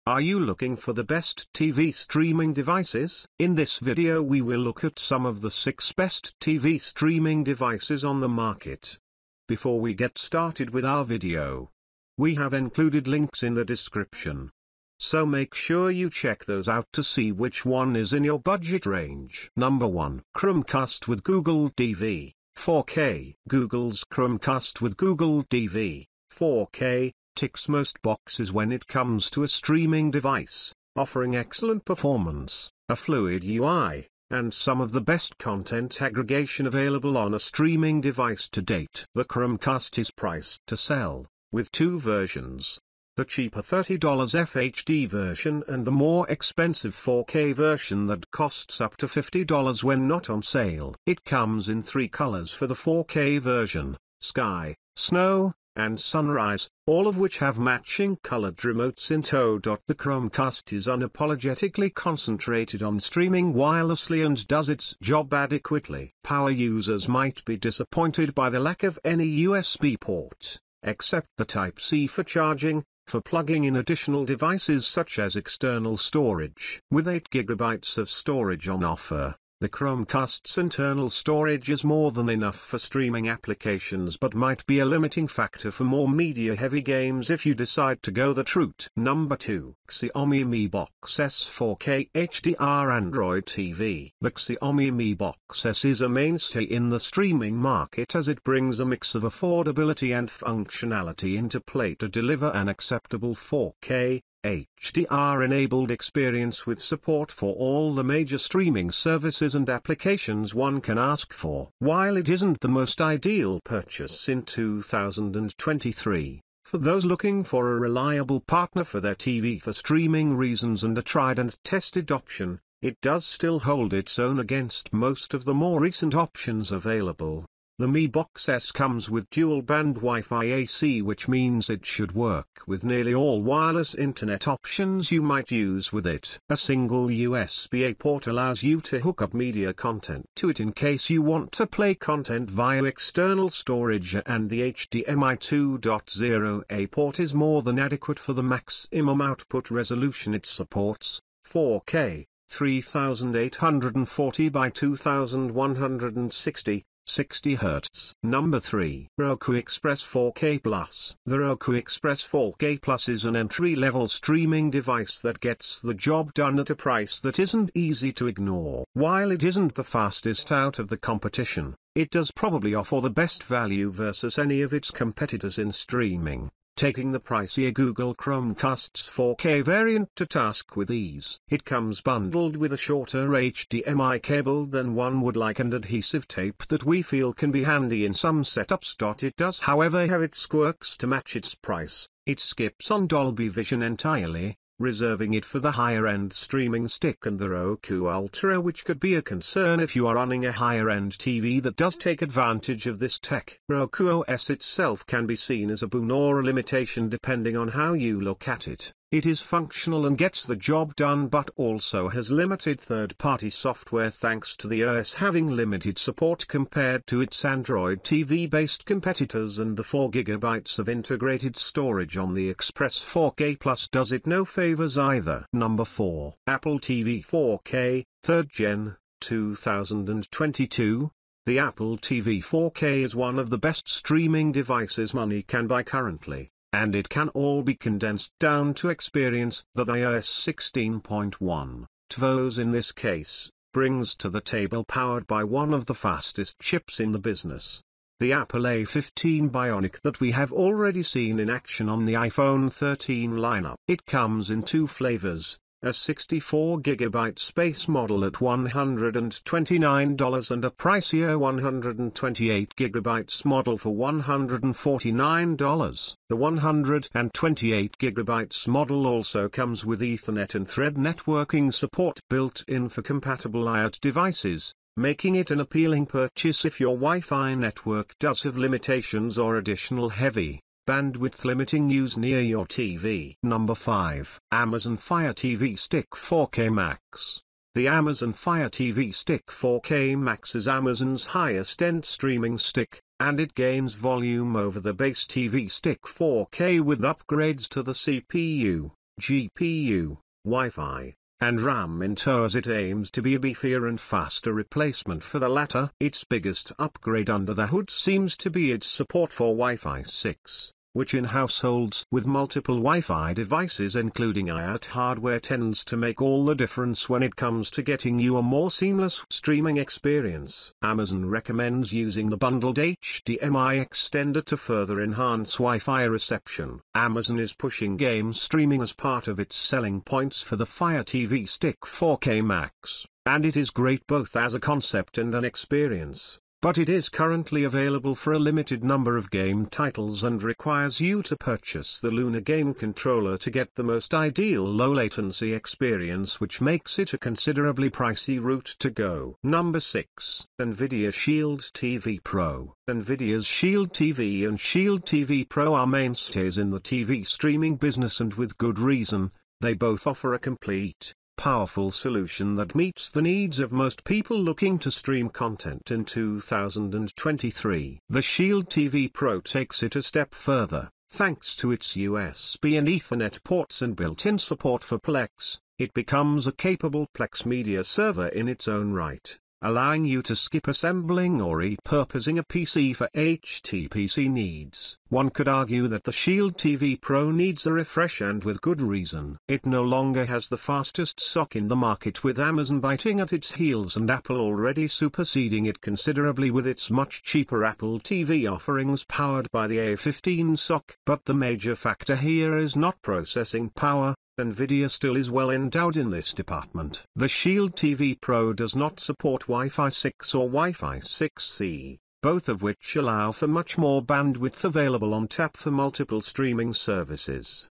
Are you looking for the best TV streaming devices? In this video we will look at some of the 6 best TV streaming devices on the market. Before we get started with our video, we have included links in the description. So make sure you check those out to see which one is in your budget range. Number 1. Chromecast with Google TV, 4K. Google's Chromecast with Google TV, 4K, ticks most boxes when it comes to a streaming device, offering excellent performance, a fluid UI, and some of the best content aggregation available on a streaming device to date. The Chromecast is priced to sell, with 2 versions. The cheaper $30 FHD version and the more expensive 4K version that costs up to $50 when not on sale. It comes in 3 colors for the 4K version: sky, snow, and sunrise, all of which have matching colored remotes in tow. The Chromecast is unapologetically concentrated on streaming wirelessly and does its job adequately. Power users might be disappointed by the lack of any USB port, except the Type-C for charging, for plugging in additional devices such as external storage. With 8 GB of storage on offer, the Chromecast's internal storage is more than enough for streaming applications but might be a limiting factor for more media-heavy games if you decide to go that route. Number 2. Xiaomi Mi Box S 4K HDR Android TV. The Xiaomi Mi Box S is a mainstay in the streaming market as it brings a mix of affordability and functionality into play to deliver an acceptable 4K HDR-enabled experience with support for all the major streaming services and applications one can ask for. While it isn't the most ideal purchase in 2023, for those looking for a reliable partner for their TV for streaming reasons and a tried and tested option, it does still hold its own against most of the more recent options available. The Mi Box S comes with dual-band Wi-Fi AC, which means it should work with nearly all wireless internet options you might use with it. A single USB-A port allows you to hook up media content to it in case you want to play content via external storage, and the HDMI 2.0 port is more than adequate for the maximum output resolution it supports, 4K, 3840 by 2160. 60 Hz. Number 3. Roku Express 4K Plus. The Roku Express 4K Plus is an entry-level streaming device that gets the job done at a price that isn't easy to ignore. While it isn't the fastest out of the competition, it does probably offer the best value versus any of its competitors in streaming, taking the pricier Google Chromecast's 4K variant to task with ease. It comes bundled with a shorter HDMI cable than one would like and adhesive tape that we feel can be handy in some setups. It does however have its quirks to match its price. It skips on Dolby Vision entirely, reserving it for the higher-end streaming stick and the Roku Ultra, which could be a concern if you are running a higher-end TV that does take advantage of this tech. Roku OS itself can be seen as a boon or a limitation depending on how you look at it. It is functional and gets the job done, but also has limited third-party software thanks to the OS having limited support compared to its Android TV-based competitors, and the 4 GB of integrated storage on the Express 4K Plus does it no favors either. Number 4. Apple TV 4K, 3rd Gen, 2022. The Apple TV 4K is one of the best streaming devices money can buy currently, and it can all be condensed down to experience that iOS 16.1, tvOS in this case, brings to the table, powered by one of the fastest chips in the business, the Apple A15 Bionic that we have already seen in action on the iPhone 13 lineup. It comes in 2 flavors, a 64 GB space model at $129 and a pricier 128 GB model for $149. The 128 GB model also comes with Ethernet and Thread networking support built in for compatible IoT devices, making it an appealing purchase if your Wi-Fi network does have limitations or additional heavy bandwidth limiting use near your TV. Number 5. Amazon Fire TV Stick 4K Max. The Amazon Fire TV Stick 4K Max is Amazon's highest-end streaming stick, and it gains volume over the base TV Stick 4K with upgrades to the CPU, GPU, Wi-Fi, and RAM in tow, as it aims to be a beefier and faster replacement for the latter. Its biggest upgrade under the hood seems to be its support for Wi-Fi 6, which in households with multiple Wi-Fi devices including IoT hardware tends to make all the difference when it comes to getting you a more seamless streaming experience. Amazon recommends using the bundled HDMI extender to further enhance Wi-Fi reception. Amazon is pushing game streaming as part of its selling points for the Fire TV Stick 4K Max, and it is great both as a concept and an experience. But it is currently available for a limited number of game titles and requires you to purchase the Luna game controller to get the most ideal low-latency experience, which makes it a considerably pricey route to go. Number 6. NVIDIA Shield TV Pro. NVIDIA's Shield TV and Shield TV Pro are mainstays in the TV streaming business, and with good reason. They both offer a complete, powerful solution that meets the needs of most people looking to stream content in 2023. The Shield TV Pro takes it a step further. Thanks to its USB and Ethernet ports and built-in support for Plex, it becomes a capable Plex media server in its own right, allowing you to skip assembling or repurposing a PC for HTPC needs. One could argue that the Shield TV Pro needs a refresh, and with good reason. It no longer has the fastest SoC in the market, with Amazon biting at its heels and Apple already superseding it considerably with its much cheaper Apple TV offerings powered by the A15 SoC. But the major factor here is not processing power. NVIDIA still is well endowed in this department. The Shield TV Pro does not support Wi-Fi 6 or Wi-Fi 6E, both of which allow for much more bandwidth available on tap for multiple streaming services.